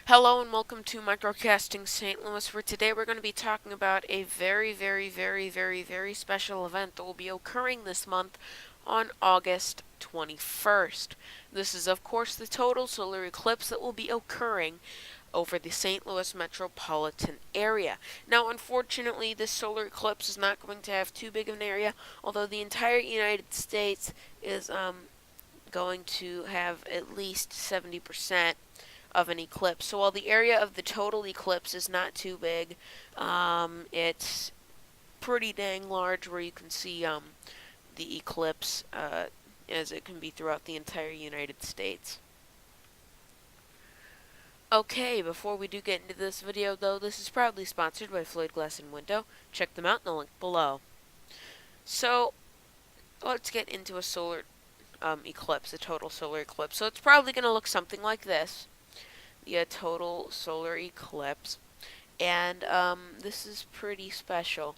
Hello and welcome to Microcasting St. Louis, where today we're going to be talking about a very special event that will be occurring this month on August 21st. This is, of course, the total solar eclipse that will be occurring over the St. Louis metropolitan area. Now, unfortunately, this solar eclipse is not going to have too big of an area, although the entire United States is going to have at least 70% of an eclipse. So while the area of the total eclipse is not too big, it's pretty dang large where you can see the eclipse as it can be throughout the entire United States. Okay, before we do get into this video though, this is proudly sponsored by Floyd Glass and Window. Check them out in the link below. So, let's get into a solar eclipse, a total solar eclipse. So it's probably going to look something like this. The total solar eclipse, and this is pretty special.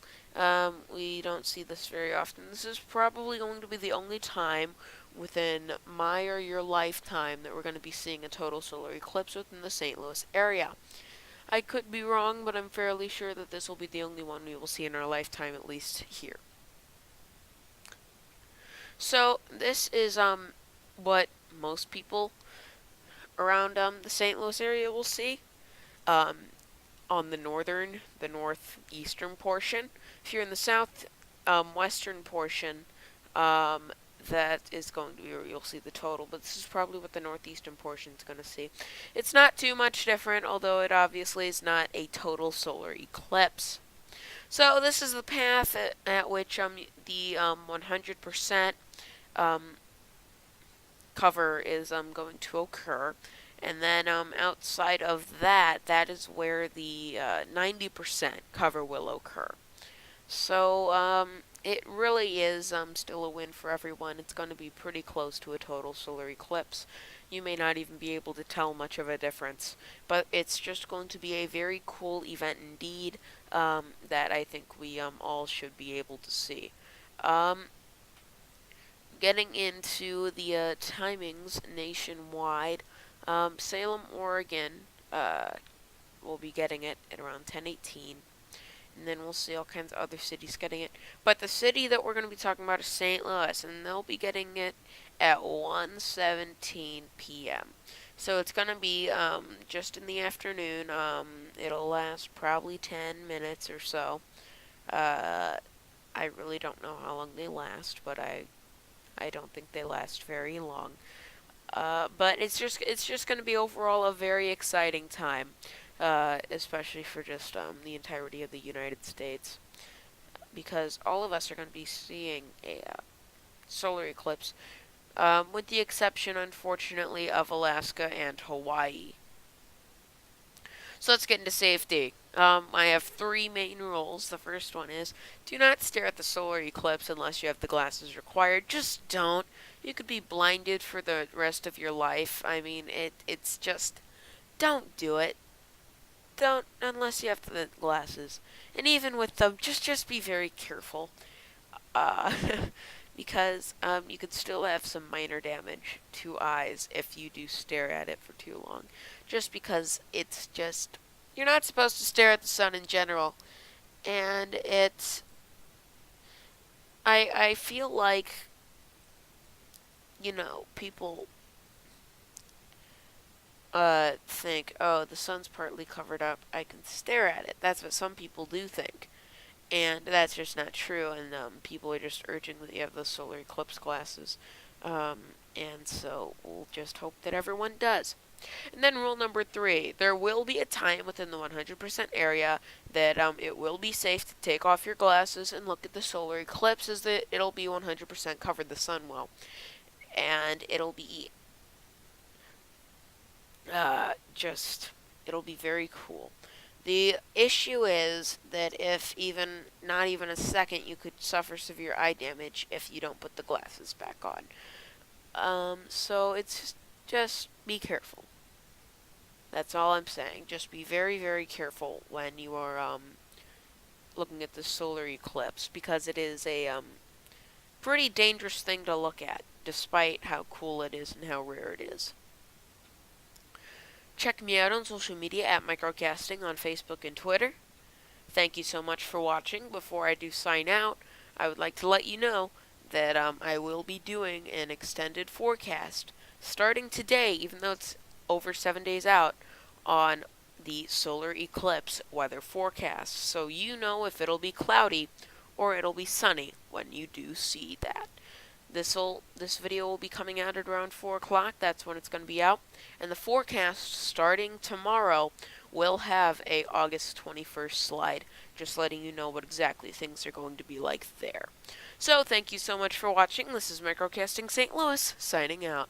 We don't see this very often. This is probably going to be the only time within my or your lifetime that we're going to be seeing a total solar eclipse within the St. Louis area. I could be wrong, but I'm fairly sure that this will be the only one we will see in our lifetime, at least here. So this is what most people around the St. Louis area will see on the northeastern portion. If you're in the western portion, that is going to be where you'll see the total, but this is probably what the northeastern portion is going to see. It's not too much different, although it obviously is not a total solar eclipse. So this is the path at which the 100% cover is going to occur. And then outside of that, that is where the 90% cover will occur. So it really is still a win for everyone. It's going to be pretty close to a total solar eclipse. You may not even be able to tell much of a difference, but it's just going to be a very cool event indeed that I think we all should be able to see. Getting into the timings nationwide, Salem, Oregon will be getting it at around 10:18, and then we'll see all kinds of other cities getting it. But the city that we're going to be talking about is St. Louis, and they'll be getting it at 1:17 p.m. So it's going to be just in the afternoon. It'll last probably 10 minutes or so. I really don't know how long they last, but I don't think they last very long. But it's just going to be overall a very exciting time, especially for just the entirety of the United States, because all of us are going to be seeing a solar eclipse, with the exception, unfortunately, of Alaska and Hawaii. So let's get into safety. I have three main rules. The first one is do not stare at the solar eclipse unless you have the glasses required. Just don't. You could be blinded for the rest of your life. I mean, it's just don't do it. Don't unless you have the glasses. And even with them, just be very careful. Uh, because you could still have some minor damage to eyes if you do stare at it for too long. Just because it's just you're not supposed to stare at the sun in general, and I feel like people think, oh, the sun's partly covered up, I can stare at it. That's what some people do think. And that's just not true, and people are just urging that you have those solar eclipse glasses. And so we'll just hope that everyone does. And then rule number 3, there will be a time within the 100% area that it will be safe to take off your glasses and look at the solar eclipse, as that it'll be 100% covered, the sun will. And it'll be it'll be very cool. The issue is that if not even a second, you could suffer severe eye damage if you don't put the glasses back on. So it's just be careful. That's all I'm saying. Just be very careful when you are looking at the solar eclipse, because it is a pretty dangerous thing to look at, despite how cool it is and how rare it is. Check me out on social media at Microcasting on Facebook and Twitter. Thank you so much for watching. Before I do sign out, I would like to let you know that I will be doing an extended forecast starting today, even though it's over 7 days out, on the solar eclipse weather forecast. So you know if it'll be cloudy or it'll be sunny when you do see that. This video will be coming out at around 4 o'clock. That's when it's going to be out. And the forecast starting tomorrow will have a August 21st slide, just letting you know what exactly things are going to be like there. So thank you so much for watching. This is Microcasting St. Louis, signing out.